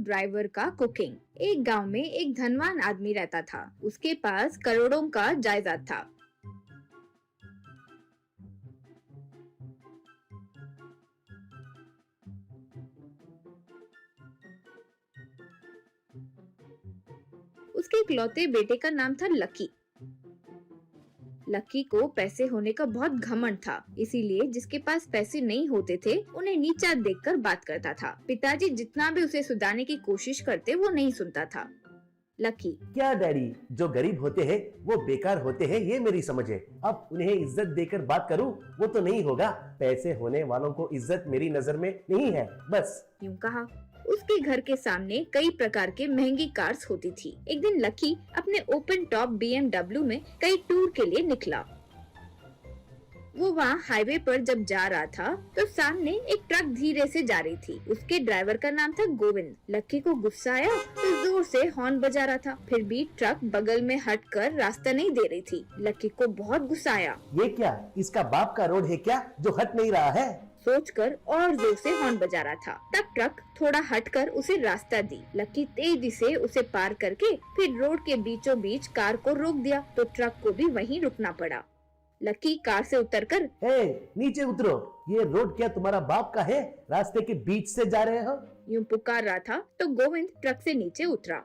Driver का cooking. एक गांव में एक धनवान आदमी रहता था। उसके पास करोड़ों का जायदाद था। उसके इकलौते बेटे का नाम था लकी। लकी को पैसे होने का बहुत घमंड था, इसीलिए जिसके पास पैसे नहीं होते थे उन्हें नीचा देखकर बात करता था। पिताजी जितना भी उसे सुधारने की कोशिश करते वो नहीं सुनता था। लकी, क्या डैडी, जो गरीब होते हैं वो बेकार होते हैं, ये मेरी समझ है। अब उन्हें इज्जत देकर बात करूं वो तो नहीं होगा। पैसे होने वालों को इज्जत मेरी नजर में नहीं है, बस। यूं कहा। उसके घर के सामने कई प्रकार के महंगी कार्स होती थी। एक दिन लकी अपने ओपन टॉप BMW में कई टूर के लिए निकला। वो वहाँ हाईवे पर जब जा रहा था तो सामने एक ट्रक धीरे से जा रही थी। उसके ड्राइवर का नाम था गोविंद। लकी को गुस्सा आया तो जोर से हॉर्न बजा रहा था, फिर भी ट्रक बगल में हटकर रास्ता नहीं दे रही थी। लकी को बहुत गुस्सा आया। ये क्या, इसका बाप का रोड है क्या जो हट नहीं रहा है? सोचकर और जोर से हॉर्न बजा रहा था। तब ट्रक थोड़ा हटकर उसे रास्ता दी। लकी तेजी से उसे पार करके फिर रोड के बीचों बीच कार को रोक दिया तो ट्रक को भी वहीं रुकना पड़ा। लकी कार से उतरकर, नीचे उतरो, ये रोड क्या तुम्हारा बाप का है? रास्ते के बीच से जा रहे हो? यूं पुकार रहा था तो गोविंद ट्रक से नीचे उतरा।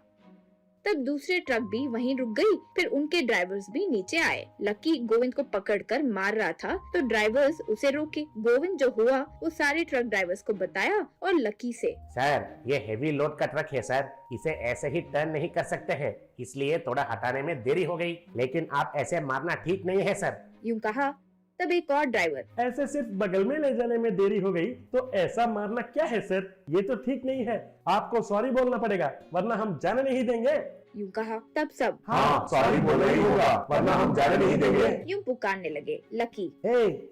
तब दूसरे ट्रक भी वहीं रुक गई, फिर उनके ड्राइवर्स भी नीचे आए। लकी गोविंद को पकड़कर मार रहा था तो ड्राइवर्स उसे रोके। गोविंद जो हुआ वो सारे ट्रक ड्राइवर्स को बताया और लकी से, सर, ये हेवी लोड का ट्रक है सर, इसे ऐसे ही टर्न नहीं कर सकते हैं, इसलिए थोड़ा हटाने में देरी हो गई, लेकिन आप ऐसे मारना ठीक नहीं है सर। यूं कहा। तब एक और ड्राइवर, ऐसे सिर्फ बगल में ले जाने में देरी हो गई तो ऐसा मारना क्या है सर, ये तो ठीक नहीं है, आपको सॉरी बोलना पड़ेगा वरना हम जाने नहीं देंगे। यूं कहा। तब सब, हाँ, सॉरी बोलना ही होगा वरना हम जाने नहीं देंगे। यूं पुकारने लगे। लकी,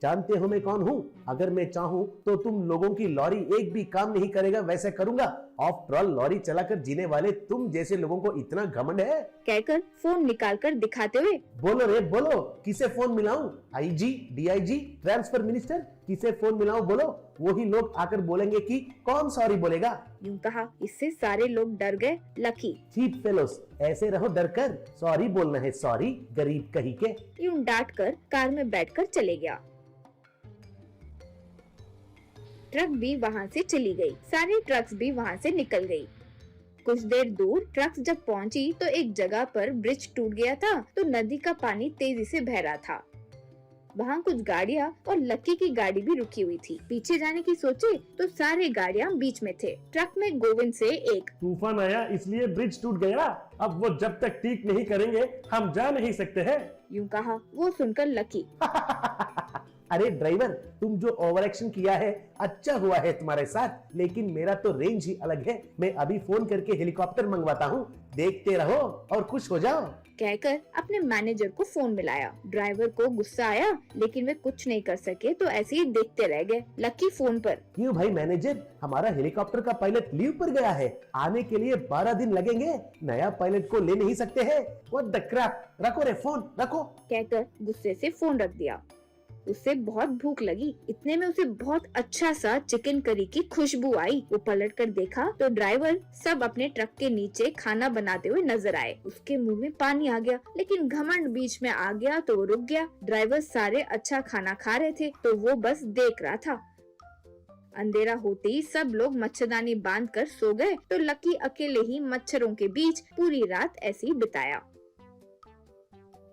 जानते हो मैं कौन हूँ? अगर मैं चाहूँ तो तुम लोगों की लॉरी एक भी काम नहीं करेगा वैसे करूँगा। आफ्टर ऑल लॉरी चलाकर जीने वाले तुम जैसे लोगों को इतना घमंड है? कहकर फोन निकालकर दिखाते हुए, बोलो रे बोलो, किसे फोन मिलाऊं? IG, DIG, ट्रांसफर मिनिस्टर, किसे फोन मिलाऊं बोलो? वही लोग आकर बोलेंगे कि कौन सॉरी बोलेगा। यूं कहा। इससे सारे लोग डर गए। लकी, चीप फेलोस, ऐसे रहो डर कर, सॉरी बोलना है सॉरी, गरीब कहीं के। यूं डांट कर कार में बैठकर चले गया। ट्रक भी वहाँ से चली गई। सारी ट्रक्स भी वहाँ से निकल गई। कुछ देर दूर ट्रक्स जब पहुँची तो एक जगह पर ब्रिज टूट गया था तो नदी का पानी तेजी से बह रहा था। वहाँ कुछ गाड़ियाँ और लकी की गाड़ी भी रुकी हुई थी। पीछे जाने की सोचे तो सारे गाड़ियाँ बीच में थे। ट्रक में गोविंद से एक, तूफान आया इसलिए ब्रिज टूट गया, अब वो जब तक ठीक नहीं करेंगे हम जा नहीं सकते हैं। यूं कहा। वो सुनकर लकी, अरे ड्राइवर, तुम जो ओवर एक्शन किया है अच्छा हुआ है तुम्हारे साथ, लेकिन मेरा तो रेंज ही अलग है। मैं अभी फोन करके हेलीकॉप्टर मंगवाता हूँ, देखते रहो और खुश हो जाओ। कहकर अपने मैनेजर को फोन मिलाया। ड्राइवर को गुस्सा आया लेकिन वे कुछ नहीं कर सके तो ऐसे ही देखते रह गए। लकी फोन पर, क्यों भाई मैनेजर, हमारा हेलीकॉप्टर का पायलट लीव पर गया है, आने के लिए 12 दिन लगेंगे, नया पायलट को ले नहीं सकते हैं? व्हाट द क्रैप, रखो रे फोन, रखो। कहकर गुस्से से फोन रख दिया। उसे बहुत भूख लगी। इतने में उसे बहुत अच्छा सा चिकन करी की खुशबू आई। वो पलट कर देखा तो ड्राइवर सब अपने ट्रक के नीचे खाना बनाते हुए नजर आए। उसके मुंह में पानी आ गया, लेकिन घमंड बीच में आ गया तो वो रुक गया। ड्राइवर सारे अच्छा खाना खा रहे थे तो वो बस देख रहा था। अंधेरा होते ही सब लोग मच्छरदानी बांधकर सो गए तो लकी अकेले ही मच्छरों के बीच पूरी रात ऐसे ही बिताया।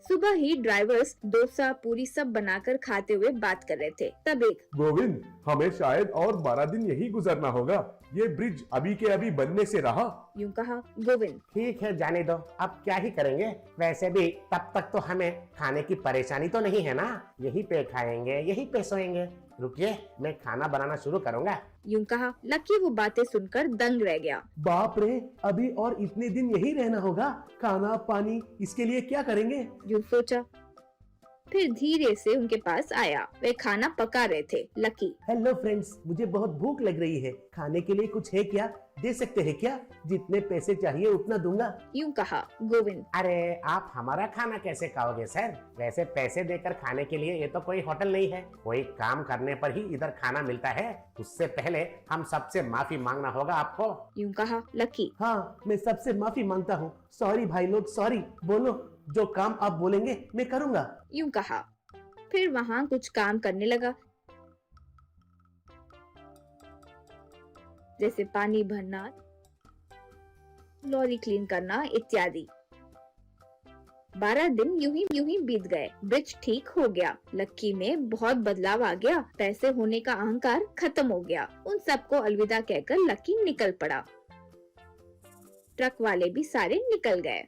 सुबह ही ड्राइवर्स डोसा पूरी सब बनाकर खाते हुए बात कर रहे थे। तब एक, गोविंद, हमें शायद और 12 दिन यही गुजरना होगा, ये ब्रिज अभी के अभी बनने से रहा। यूं कहा। गोविंद, ठीक है जाने दो, अब क्या ही करेंगे, वैसे भी तब तक तो हमें खाने की परेशानी तो नहीं है ना, यहीं पे खाएंगे यहीं पे सोएंगे। रुकिए, मैं खाना बनाना शुरू करूँगा। यूं कहा। लकी वो बातें सुनकर दंग रह गया। बाप रे, अभी और इतने दिन यही रहना होगा, खाना पानी इसके लिए क्या करेंगे? यूं सोचा। फिर धीरे से उनके पास आया। वे खाना पका रहे थे। लकी, हेलो फ्रेंड्स, मुझे बहुत भूख लग रही है, खाने के लिए कुछ है क्या? दे सकते हैं क्या? जितने पैसे चाहिए उतना दूंगा। यूं कहा गोविंद। अरे आप हमारा खाना कैसे खाओगे सर? वैसे पैसे देकर खाने के लिए ये तो कोई होटल नहीं है। कोई काम करने पर ही इधर खाना मिलता है। उससे पहले हम सबसे माफी मांगना होगा आपको। यूं कहा लकी। हाँ, मैं सबसे माफी मांगता हूँ। सॉरी भाई लोग, सॉरी। बोलो, जो काम आप बोलेंगे मैं करूँगा। यूं कहा। फिर वहाँ कुछ काम करने लगा, जैसे पानी भरना, लॉरी क्लीन करना इत्यादि। 12 दिन यूं ही बीत गए। ब्रिज ठीक हो गया। लक्की में बहुत बदलाव आ गया। पैसे होने का अहंकार खत्म हो गया। उन सबको अलविदा कहकर लक्की निकल पड़ा। ट्रक वाले भी सारे निकल गए।